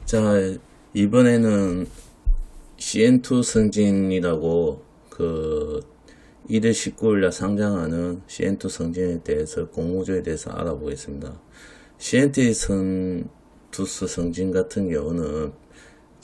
자, 이번에는 CN2 승진이라고 그 1월 19일날 상장하는 CN2 승진에 대해서 공모주에 대해서 알아보겠습니다. CN2 승진 같은 경우는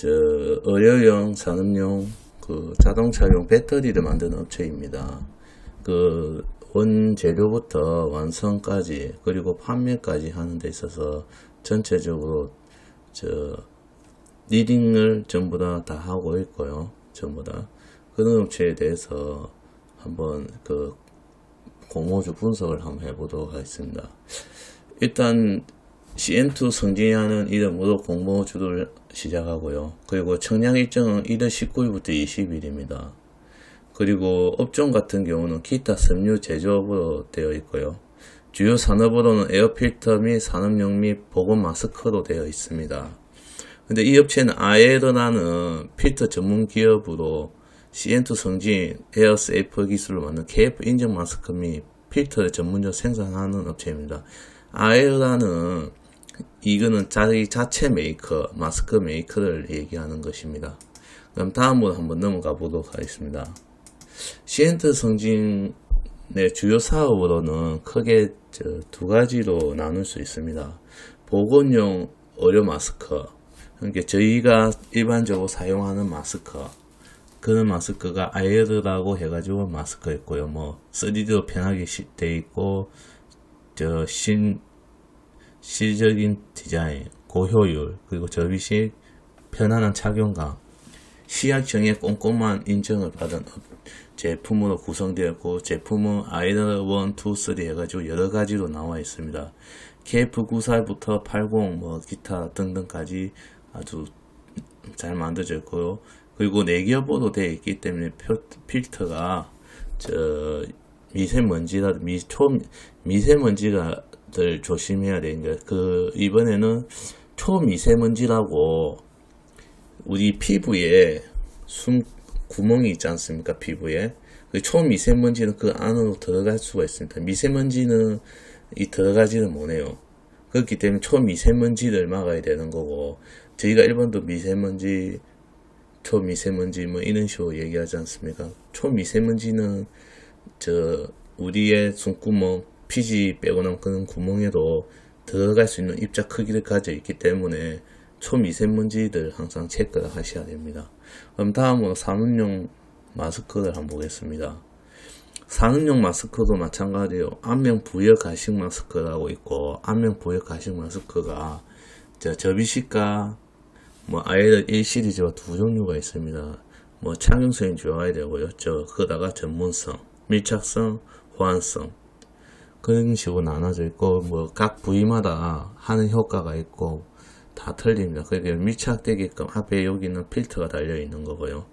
의료용, 산업용, 자동차용 배터리를 만드는 업체입니다. 원재료부터 완성까지 그리고 판매까지 하는 데 있어서 전체적으로 리딩을 전부 다 하고 있고요. 전부 다 그런 업체에 대해서 한번 공모주 분석을 한번 해보도록 하겠습니다. 일단 CN2 승진하는 이름으로 공모주를 시작하고요. 그리고 청약 일정은 1월 19일부터 20일입니다. 그리고 업종 같은 경우는 기타 섬유 제조업으로 되어 있고요. 주요 산업으로는 에어필터 및 산업용 및 보건 마스크로 되어 있습니다. 근데 이 업체는 아에르라는 필터 전문 기업으로 CN2 승진 에어세이프 기술로 만든 KF 인증 마스크 및 필터를 전문적으로 생산하는 업체입니다. 아에르라는 이거는 자기 자체 메이커, 마스크 메이커를 얘기하는 것입니다. 그럼 다음으로 한번 넘어가 보도록 하겠습니다. CN2 승진의 주요 사업으로는 크게 두 가지로 나눌 수 있습니다. 보건용 의료 마스크, 그러니까 저희가 일반적으로 사용하는 마스크, 그런 마스크가 아이르라고 해가지고 마스크 있고요. 3D로 편하게 돼 있고, 시적인 디자인, 고효율, 그리고 접이식, 편안한 착용감, 시약청의 꼼꼼한 인증을 받은 제품으로 구성되었고, 제품은 아이르 1, 2, 3 해가지고 여러 가지로 나와 있습니다. KF94부터 80, 기타 등등까지 아주 잘 만들어져 있고요. 그리고 내기업으로 되어 있기 때문에 필터가 미세먼지를 조심해야 되는 게, 이번에는 초미세먼지라고 우리 피부에 구멍이 있지 않습니까? 피부에. 초미세먼지는 그 안으로 들어갈 수가 있습니다. 미세먼지는 들어가지는 못해요. 그렇기 때문에 초미세먼지를 막아야 되는 거고, 저희가 일본도 미세먼지, 초미세먼지 이런 식으로 얘기하지 않습니까? 초미세먼지는 우리의 숨구멍, 피지 빼고 나면 그런 구멍에도 들어갈 수 있는 입자 크기를 가져 있기 때문에 초미세먼지들 항상 체크를 하셔야 됩니다. 그럼 다음으로 산업용 마스크를 한번 보겠습니다. 산업용 마스크도 마찬가지예요. 안면 부여 가식 마스크라고 있고, 안면 부여 가식 마스크가 접이식과 아이를 1 시리즈와 두 종류가 있습니다. 착용성이 좋아야 되고요. 그러다가 전문성, 밀착성, 호환성 그런 식으로 나눠져 있고, 각 부위마다 하는 효과가 있고 다 틀립니다. 그러니까 밀착되게끔 앞에 여기는 필터가 달려 있는 거고요.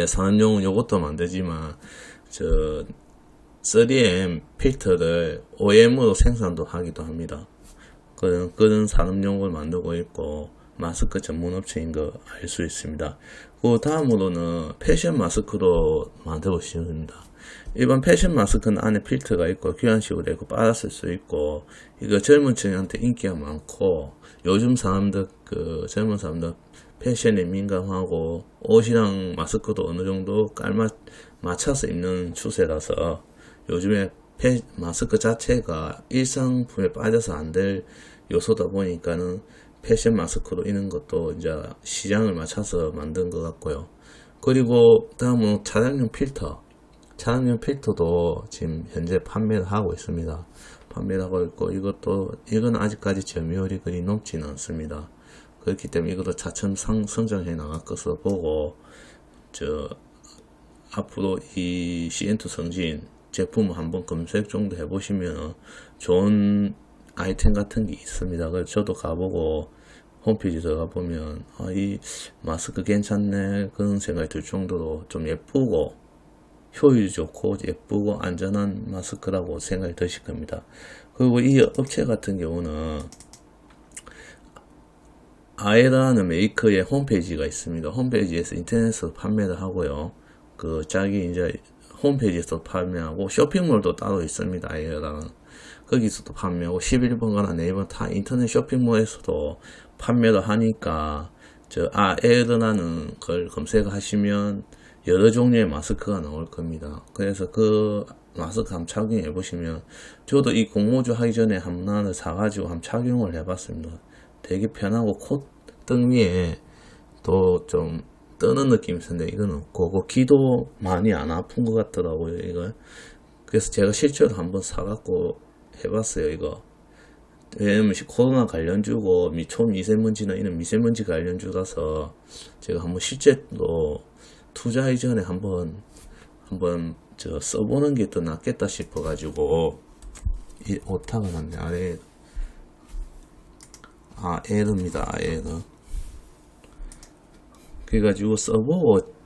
산업용은 요것도 만들지만 3M 필터를 OEM으로 생산도 하기도 합니다. 그런 산업용을 만들고 있고 마스크 전문 업체인 거 알 수 있습니다. 그 다음으로는 패션 마스크도 만들고 있습니다. 일반 패션 마스크는 안에 필터가 있고 교환식으로 되고 빨았을 수 있고, 이거 젊은 층한테 인기가 많고, 요즘 사람들 젊은 사람들 패션에 민감하고 옷이랑 마스크도 어느 정도 맞춰서 입는 추세라서 요즘에 마스크 자체가 일상품에 빠져서 안 될 요소다 보니까는 패션 마스크로 이런 것도 이제 시장을 맞춰서 만든 것 같고요. 그리고 다음은 차량용 필터도 지금 현재 판매를 하고 있습니다. 판매를 하고 있고, 이건 아직까지 점유율이 그리 높지는 않습니다. 그렇기 때문에 이것도 차츰 성장해 나갈 것으로 보고, 앞으로 이 CN2 승진 제품을 한번 검색 정도 해보시면 좋은 아이템 같은 게 있습니다. 그래서 저도 가보고 홈페이지 들어가보면 이 마스크 괜찮네 그런 생각이 들 정도로 좀 예쁘고 효율이 좋고 예쁘고 안전한 마스크라고 생각이 드실 겁니다. 그리고 이 업체 같은 경우는 아에라는 메이커의 홈페이지가 있습니다. 홈페이지에서 인터넷으로 판매를 하고요. 자기 이제 홈페이지에서 판매하고 쇼핑몰도 따로 있습니다. 아에라는 거기서도 판매하고 11번가나 네이버 다 인터넷 쇼핑몰에서도 판매도 하니까 에르라는 걸 검색하시면 여러 종류의 마스크가 나올 겁니다. 그래서 그 마스크 한번 착용해 보시면, 저도 이 공모주 하기 전에 하나를 사가지고 한번 착용을 해봤습니다. 되게 편하고 콧등 위에 또 좀 뜨는 느낌이 있었는데, 이거는 그거 귀도 많이 안 아픈 것 같더라고요, 이거. 그래서 제가 실제로 한번 사갖고 해봤어요, 이거. 왜냐면 코로나 관련주고 초미세먼지나 이런 미세먼지 관련주라서 제가 한번 실제로 투자하기 전에 한번 써보는 게 더 낫겠다 싶어가지고, 이 오타가 났네. 아래 에르입니다. 에르. 그래가지고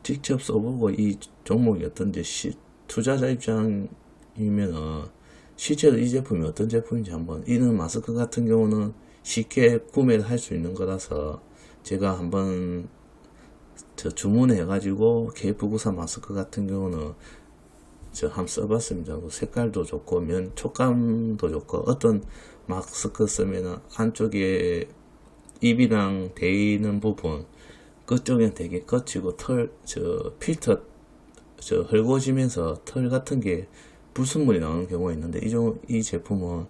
직접 써보고 이 종목이 어떤지, 투자자 입장이면은 실제로 이 제품이 어떤 제품인지 한번, 이런 마스크 같은 경우는 쉽게 구매를 할 수 있는 거라서 제가 한번 주문해가지고 KF94 마스크 같은 경우는 한번 써봤습니다. 색깔도 좋고 촉감도 좋고, 어떤 마스크 쓰면은 안쪽에 입이랑 대이는 부분 그쪽엔 되게 거치고 필터 헐거워지면서 털 같은 게 불순물이 나오는 경우가 있는데, 이 제품은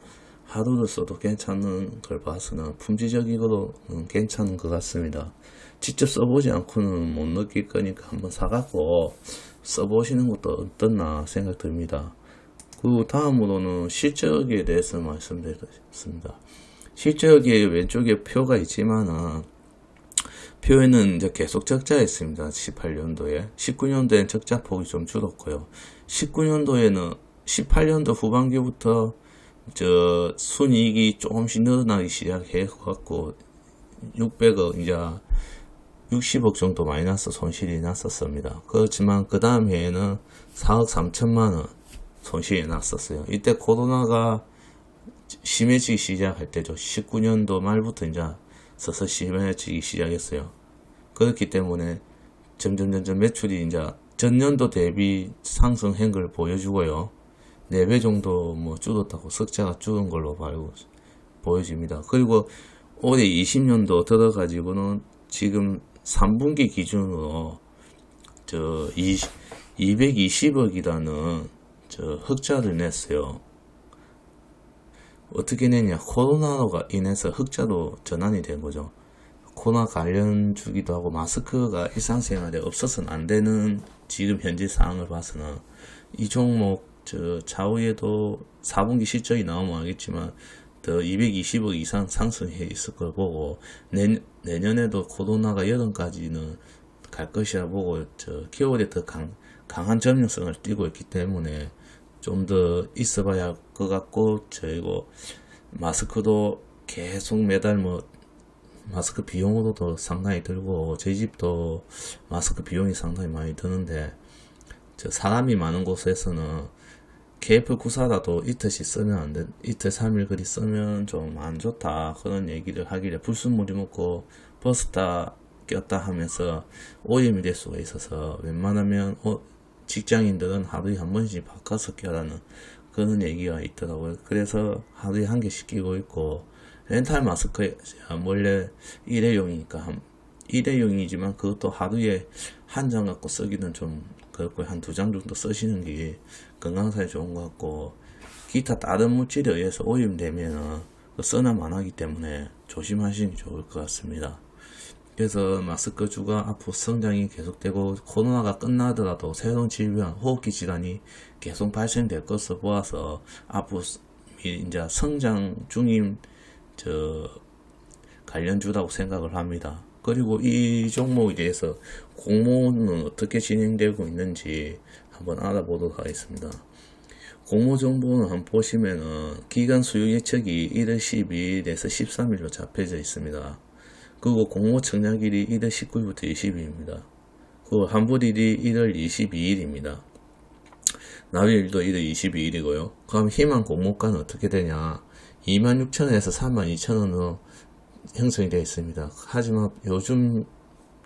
하루를 써도 괜찮은 걸 봐서는 품질적이고는 괜찮은 것 같습니다. 직접 써보지 않고는 못 느낄 거니까 한번 사갖고 써보시는 것도 어떻나 생각 듭니다. 그 다음으로는 실적에 대해서 말씀드리겠습니다. 실적에 왼쪽에 표가 있지만은, 표에는 이제 계속 적자가 있습니다. 18년도에. 19년도엔 적자폭이 좀 줄었고요. 19년도에는 18년도 후반기부터 순이익이 조금씩 늘어나기 시작해갖고 600억, 이제 60억 정도 마이너스 손실이 났었습니다. 그렇지만 그 다음 해에는 4억 3천만원 손실이 났었어요. 이때 코로나가 심해지기 시작할 때죠. 19년도 말부터 이제 서서 심해지기 시작했어요. 그렇기 때문에 점점 매출이 이제 전년도 대비 상승한 걸 보여주고요. 4배 정도 줄었다고, 석자가 줄은 걸로 보여집니다. 그리고 올해 20년도 들어가지고는 지금 3분기 기준으로 220억이라는 흑자를 냈어요. 어떻게 내냐? 코로나로 인해서 흑자로 전환이 된 거죠. 코로나 관련주기도 하고 마스크가 일상생활에 없어서는 안 되는 지금 현재 상황을 봐서는 이 종목 차후에도 4분기 실적이 나오면 알겠지만 더 220억 이상 상승해 있을 걸 보고, 내년에도 코로나가 여름까지는 갈 것이라 보고 겨울에 더 강한 점유성을 띠고 있기 때문에 좀 더 있어봐야 할 것 같고, 저희고 마스크도 계속 매달 마스크 비용으로도 상당히 들고, 저희 집도 마스크 비용이 상당히 많이 드는데, 사람이 많은 곳에서는 KF94라도 이틀씩 쓰면 안 돼, 이틀 3일 그리 쓰면 좀 안 좋다, 그런 얘기를 하길래 불순물이 묻고 버스타 꼈다 하면서 오염이 될 수가 있어서 웬만하면 직장인들은 하루에 한 번씩 바꿔서 껴라는 그런 얘기가 있더라고요. 그래서 하루에 한 개씩 끼고 있고, 렌탈 마스크 원래 일회용이지만 그것도 하루에 한 장 갖고 쓰기는 좀 그렇고, 한 2장 정도 쓰시는 게 건강상에 좋은 것 같고, 기타 다른 물질에 의해서 오염되면 써남 안 하기 때문에 조심하시는 게 좋을 것 같습니다. 그래서 마스크주가 앞으로 성장이 계속되고, 코로나가 끝나더라도 새로운 질병, 호흡기 질환이 계속 발생될 것을 보아서 앞으로 이제 성장 중인 관련주라고 생각을 합니다. 그리고 이 종목에 대해서 공모는 어떻게 진행되고 있는지 한번 알아보도록 하겠습니다. 공모 정보는 한번 보시면은 기간 수요 예측이 1월 12일에서 13일로 잡혀져 있습니다. 그리고 공모 청약일이 1월 19일부터 20일입니다. 그리고 환불일이 1월 22일입니다. 납입일도 1월 22일이고요. 그럼 희망 공모가는 어떻게 되냐? 26,000원에서 32,000원으로 형성이 되어 있습니다. 하지만 요즘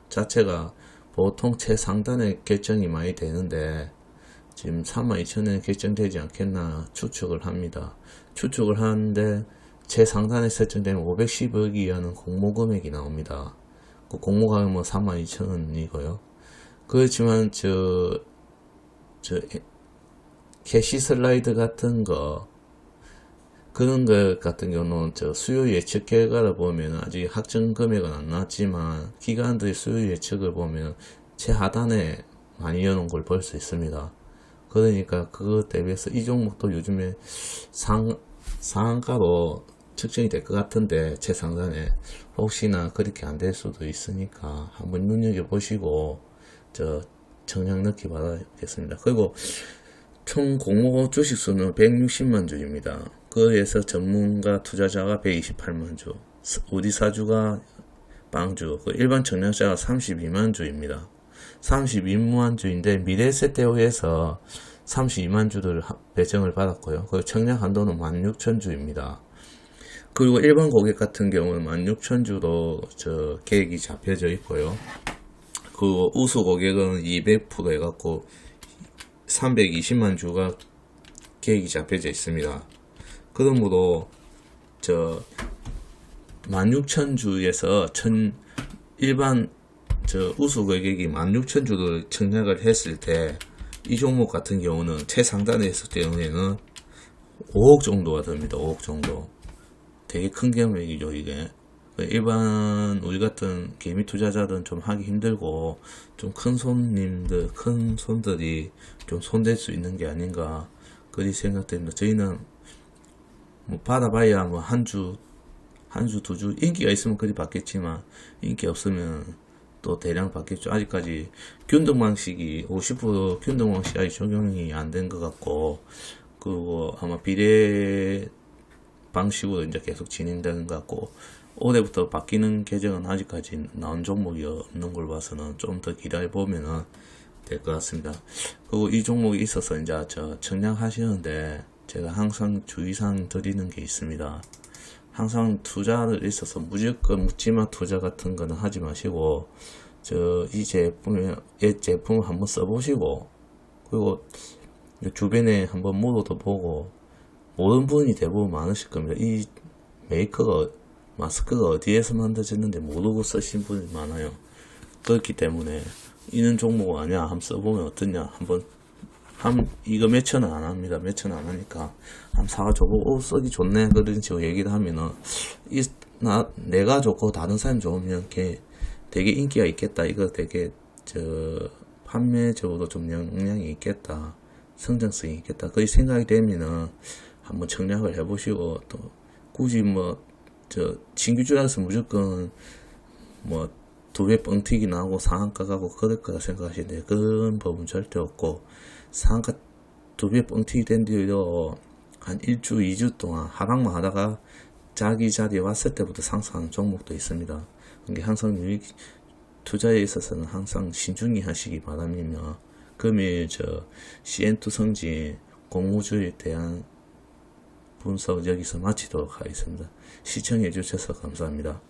자체가 보통 최상단의 결정이 많이 되는데, 지금 32,000원 결정되지 않겠나 추측을 합니다. 추측을 하는데, 최상단에 설정되면 510억이라는 공모금액이 나옵니다. 그 공모가격은 32,000원이고요. 그렇지만 캐시 슬라이드 같은 거, 그런 것 같은 경우는 수요 예측 결과를 보면 아직 확정 금액은 안 나왔지만 기관들의 수요 예측을 보면 최하단에 많이 여는 걸 볼 수 있습니다. 그러니까 그것 대비해서 이 종목도 요즘에 상한가로 측정이 될 것 같은데 최상단에 혹시나 그렇게 안 될 수도 있으니까 한번 눈여겨보시고 정량 넣기 바라겠습니다. 그리고 총 공모 주식수는 160만 주입니다. 그에서 전문가 투자자가 128만 주, 우리 사주가 빵주, 일반 청량자가 32만 주입니다. 32만 주인데 미래세대호에서 32만 주를 배정을 받았고요. 그 청량 한도는 16,000주입니다. 그리고 일반 고객 같은 경우는 16,000주로 계획이 잡혀져 있고요. 그 우수 고객은 200% 해갖고 320만 주가 계획이 잡혀져 있습니다. 그러므로 16,000주에서 일반 우수 고객이 16,000주를 청약을 했을 때 이 종목 같은 경우는 최상단에 있을 때에는 5억 정도가 됩니다. 5억 정도. 되게 큰 금액이죠, 이게. 일반 우리 같은 개미 투자자들은 좀 하기 힘들고 좀 큰 손들이 좀 손댈 수 있는 게 아닌가 그리 생각됩니다. 저희는 뭐 받아봐야 뭐 한 주, 두 주 인기가 있으면 그리 받겠지만 인기 없으면 또 대량 받겠죠. 아직까지 균등 방식이 50% 균등 방식이 아직 적용이 안 된 것 같고 그리고 아마 비례 방식으로 이제 계속 진행되는 것 같고 올해부터 바뀌는 계정은 아직까지 나온 종목이 없는 걸 봐서는 좀 더 기다려보면 될 것 같습니다. 그리고 이 종목이 있어서 이제 청량하시는데 제가 항상 주의사항 드리는 게 있습니다. 항상 투자를 있어서 무조건 묻지마 투자 같은 거는 하지 마시고 이 제품을 한번 써보시고 그리고 주변에 한번 물어도 보고 모르는 분이 대부분 많으실 겁니다. 이 마스크가 어디에서 만들어졌는데 모르고 쓰신 분이 많아요. 그렇기 때문에 이런 종목 아니야 한번 써보면 어떠냐 이거 몇 천 원 안 합니다. 몇 천 원 안 하니까 한번 사가지고 쓰기 좋네 그런 식으로 얘기를 하면은 내가 좋고 다른 사람 좋으면 걔 되게 인기가 있겠다. 이거 되게 판매적으로 좀 영향이 있겠다. 성장성이 있겠다. 그렇게 생각이 되면은 한번 청약을 해보시고 또 굳이 신규주라서 무조건 2배 뻥튀기 나오고 상한가 가고 그럴 거라 생각하시는데 그런 법은 절대 없고 상한가 2배 뻥튀기 된 뒤로 한 1주, 2주 동안 하락만 하다가 자기 자리에 왔을 때부터 상승하는 종목도 있습니다. 그러니까 항상 유익 투자에 있어서는 항상 신중히 하시기 바라며 금일 CN2 성진 공모주에 대한 분석 여기서 마치도록 하겠습니다. 시청해 주셔서 감사합니다.